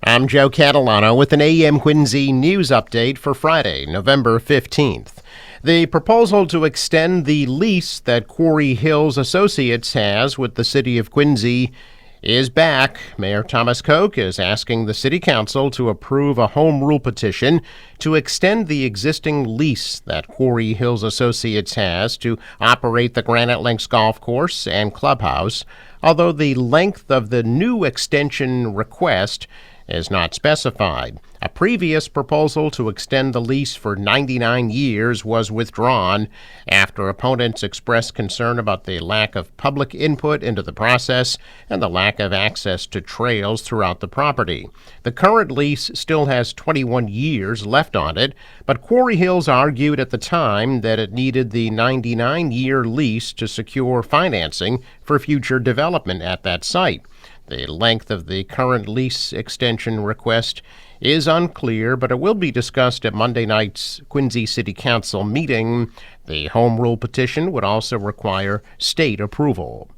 I'm Joe Catalano with an AM Quincy news update for Friday, November 15th. The proposal to extend the lease that Quarry Hills Associates has with the city of Quincy is back. Mayor Thomas Koch is asking the city council to approve a home rule petition to extend the existing lease that Quarry Hills Associates has to operate the Granite Links Golf Course and Clubhouse, although the length of the new extension request is not specified. A previous proposal to extend the lease for 99 years was withdrawn after opponents expressed concern about the lack of public input into the process and the lack of access to trails throughout the property. The current lease still has 21 years left on it, but Quarry Hills argued at the time that it needed the 99-year lease to secure financing for future development at that site. The length of the current lease extension request is unclear, but it will be discussed at Monday night's Quincy City Council meeting. The home rule petition would also require state approval.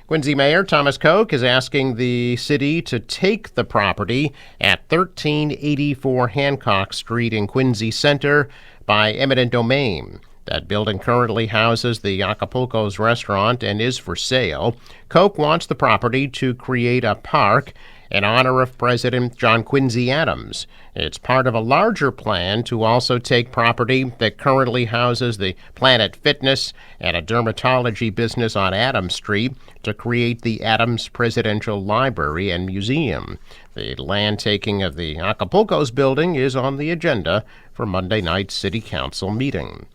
Quincy Mayor Thomas Koch is asking the city to take the property at 1384 Hancock Street in Quincy Center by eminent domain. That building currently houses the Acapulco's restaurant and is for sale. Koch wants the property to create a park in honor of President John Quincy Adams. It's part of a larger plan to also take property that currently houses the Planet Fitness and a dermatology business on Adams Street to create the Adams Presidential Library and Museum. The land taking of the Acapulco's building is on the agenda for Monday night's City Council meeting.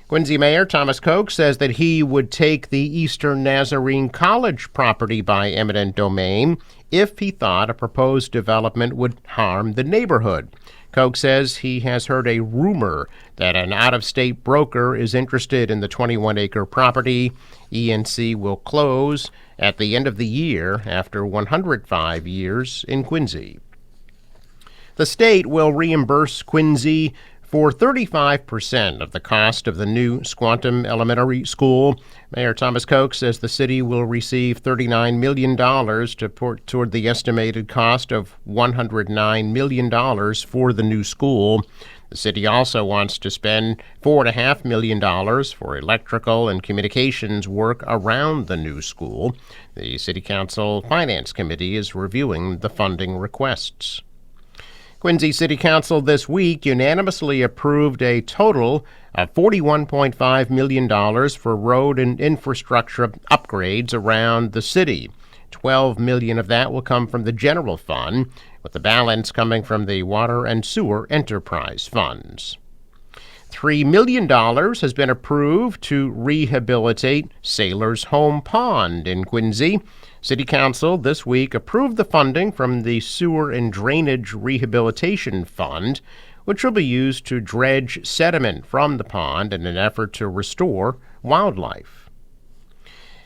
Quincy Mayor Thomas Koch says that he would take the Eastern Nazarene College property by eminent domain if he thought a proposed development would harm the neighborhood. Koch says he has heard a rumor that an out-of-state broker is interested in the 21-acre property. ENC will close at the end of the year after 105 years in Quincy. The state will reimburse Quincy for 35% of the cost of the new Squantum Elementary School. Mayor Thomas Koch says the city will receive $39 million to put toward the estimated cost of $109 million for the new school. The city also wants to spend $4.5 million for electrical and communications work around the new school. The City Council Finance Committee is reviewing the funding requests. Quincy City Council this week unanimously approved a total of $41.5 million for road and infrastructure upgrades around the city. $12 million of that will come from the general fund, with the balance coming from the water and sewer enterprise funds. $3 million has been approved to rehabilitate Sailor's Home Pond in Quincy. City Council this week approved the funding from the Sewer and Drainage Rehabilitation Fund, which will be used to dredge sediment from the pond in an effort to restore wildlife.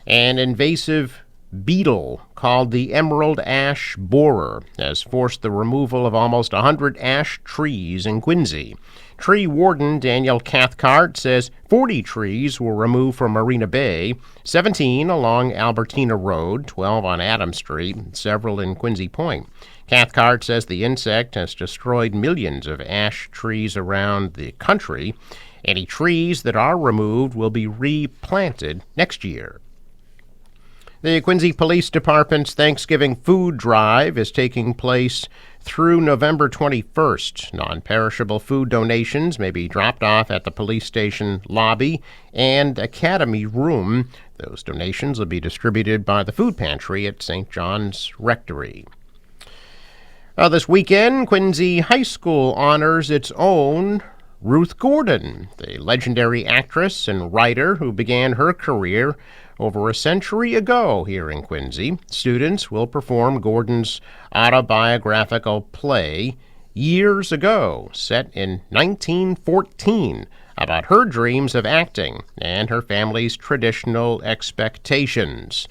An invasive beetle called the emerald ash borer has forced the removal of almost 100 ash trees in Quincy. Tree warden Daniel Cathcart says 40 trees were removed from Marina Bay, 17 along Albertina Road, 12 on Adams Street, and several in Quincy Point. Cathcart says the insect has destroyed millions of ash trees around the country. Any trees that are removed will be replanted next year. The Quincy Police Department's Thanksgiving food drive is taking place through November 21st. Non-perishable food donations may be dropped off at the police station lobby and academy room. Those donations will be distributed by the food pantry at St. John's Rectory. This weekend, Quincy High School honors its own Ruth Gordon, the legendary actress and writer who began her career over a century ago here in Quincy. Students will perform Gordon's autobiographical play Years Ago, set in 1914, about her dreams of acting and her family's traditional expectations.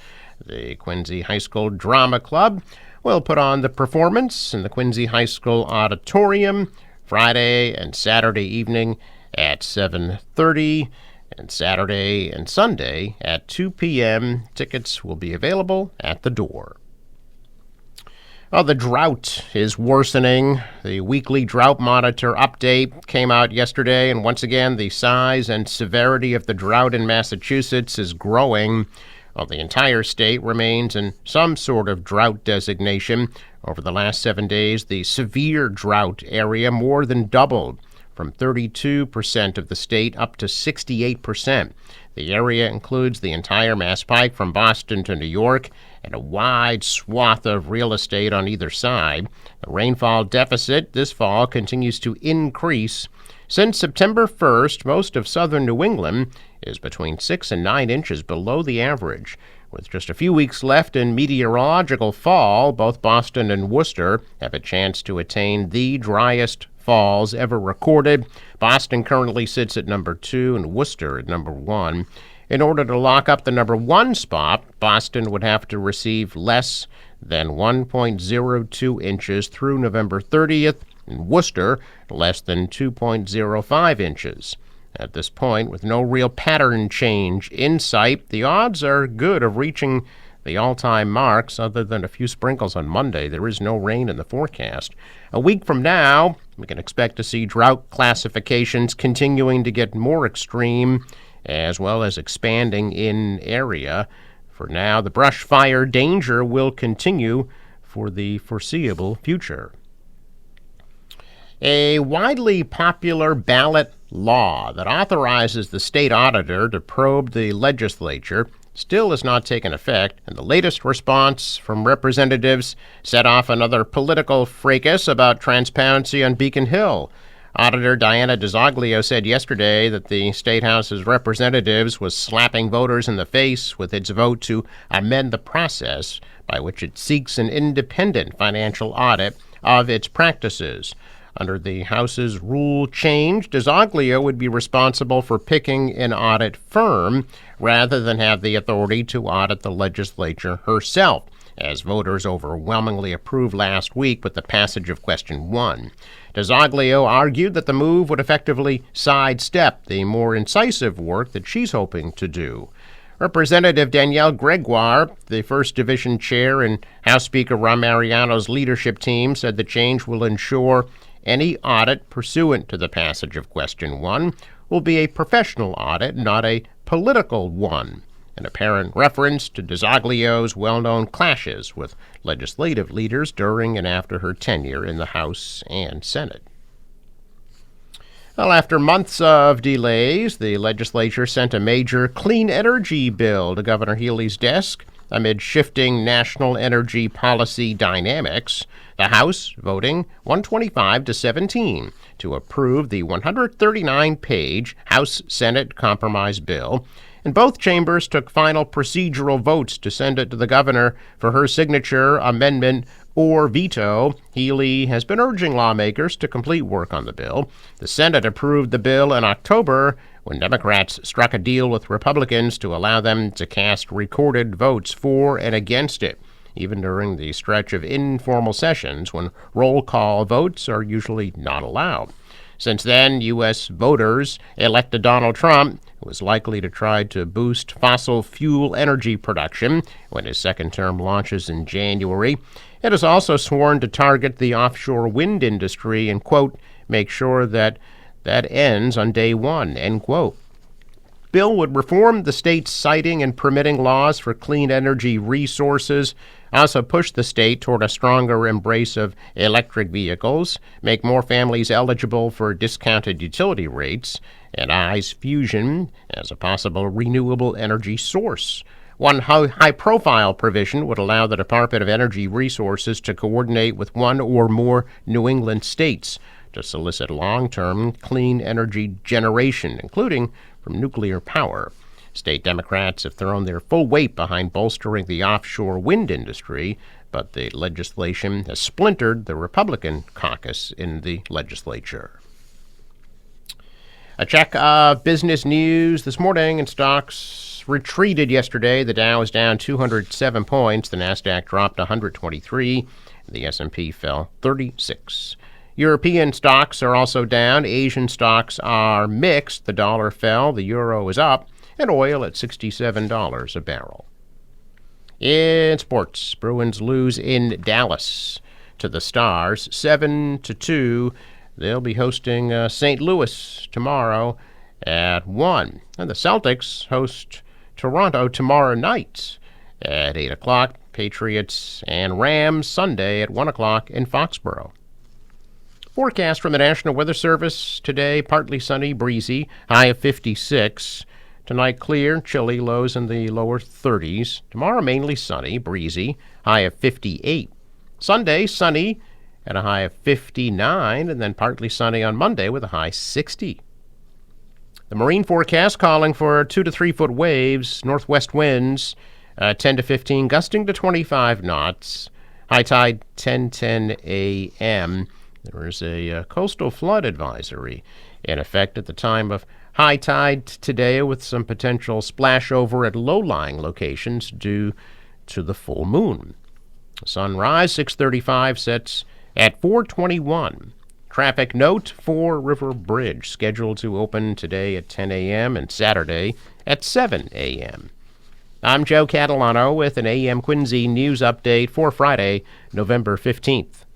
The Quincy High School Drama Club will put on the performance in the Quincy High School Auditorium Friday and Saturday evening at 7:30 and Saturday and Sunday at 2 p.m. Tickets will be available at the door. Well, the drought is worsening. The weekly drought monitor update came out yesterday, and once again, the size and severity of the drought in Massachusetts is growing. While the entire state remains in some sort of drought designation, over the last 7 days, the severe drought area more than doubled, from 32% of the state up to 68%. The area includes the entire Mass Pike from Boston to New York and a wide swath of real estate on either side. The rainfall deficit this fall continues to increase. Since September 1st, most of southern New England is between 6 and 9 inches below the average. With just a few weeks left in meteorological fall, both Boston and Worcester have a chance to attain the driest falls ever recorded. Boston currently sits at number 2 and Worcester at number 1. In order to lock up the number 1 spot, Boston would have to receive less than 1.02 inches through November 30th, and Worcester less than 2.05 inches. At this point, with no real pattern change in sight, the odds are good of reaching the all-time marks. Other than a few sprinkles on Monday, there is no rain in the forecast. A week from now, we can expect to see drought classifications continuing to get more extreme, as well as expanding in area. For now, the brush fire danger will continue for the foreseeable future. A widely popular ballot law that authorizes the state auditor to probe the legislature still has not taken effect, and the latest response from representatives set off another political fracas about transparency on Beacon Hill. Auditor Diana DiZoglio said yesterday that the State House's representatives was slapping voters in the face with its vote to amend the process by which it seeks an independent financial audit of its practices. Under the House's rule change, DiZoglio would be responsible for picking an audit firm rather than have the authority to audit the legislature herself, as voters overwhelmingly approved last week with the passage of Question 1. DiZoglio argued that the move would effectively sidestep the more incisive work that she's hoping to do. Representative Danielle Gregoire, the 1st Division chair and House Speaker Rahm Mariano's leadership team, said the change will ensure any audit pursuant to the passage of Question 1 will be a professional audit, not a political one, an apparent reference to DiZoglio's well-known clashes with legislative leaders during and after her tenure in the House and Senate. Well, after months of delays, the legislature sent a major clean energy bill to Governor Healey's desk amid shifting national energy policy dynamics. The House voting 125-17 to approve the 139-page House-Senate compromise bill, and both chambers took final procedural votes to send it to the governor for her signature, amendment, or veto. Healey has been urging lawmakers to complete work on the bill. The Senate approved the bill in October when Democrats struck a deal with Republicans to allow them to cast recorded votes for and against it, even during the stretch of informal sessions when roll call votes are usually not allowed. Since then, U.S. voters elected Donald Trump, who is likely to try to boost fossil fuel energy production when his second term launches in January. It has also sworn to target the offshore wind industry and, quote, make sure that ends on day one, end quote. Bill would reform the state's siting and permitting laws for clean energy resources, also push the state toward a stronger embrace of electric vehicles, make more families eligible for discounted utility rates, and eyes fusion as a possible renewable energy source. One high-profile provision would allow the Department of Energy Resources to coordinate with one or more New England states to solicit long-term clean energy generation, including from nuclear power. State Democrats have thrown their full weight behind bolstering the offshore wind industry, but the legislation has splintered the Republican caucus in the legislature. A check of business news this morning, and stocks retreated yesterday. The Dow is down 207 points. The Nasdaq dropped 123. The S&P fell 36. European stocks are also down. Asian stocks are mixed. The dollar fell, the euro is up, and oil at $67 a barrel. In sports, Bruins lose in Dallas to the Stars 7-2. They'll be hosting St. Louis tomorrow at 1. And the Celtics host Toronto tomorrow night at 8 o'clock. Patriots and Rams Sunday at 1 o'clock in Foxborough. Forecast from the National Weather Service today: partly sunny, breezy, high of 56. Tonight, clear, chilly, lows in the lower 30s. Tomorrow, mainly sunny, breezy, high of 58. Sunday, sunny at a high of 59, and then partly sunny on Monday with a high 60. The marine forecast calling for 2 to 3 foot waves, northwest winds 10 to 15, gusting to 25 knots. High tide 10:10 a.m. There is a coastal flood advisory in effect at the time of high tide today, with some potential splashover at low-lying locations due to the full moon. Sunrise 6:35, sets at 4:21. Traffic note: Fore River Bridge scheduled to open today at 10 a.m. and Saturday at 7 a.m. I'm Joe Catalano with an AM Quincy news update for Friday, November 15th.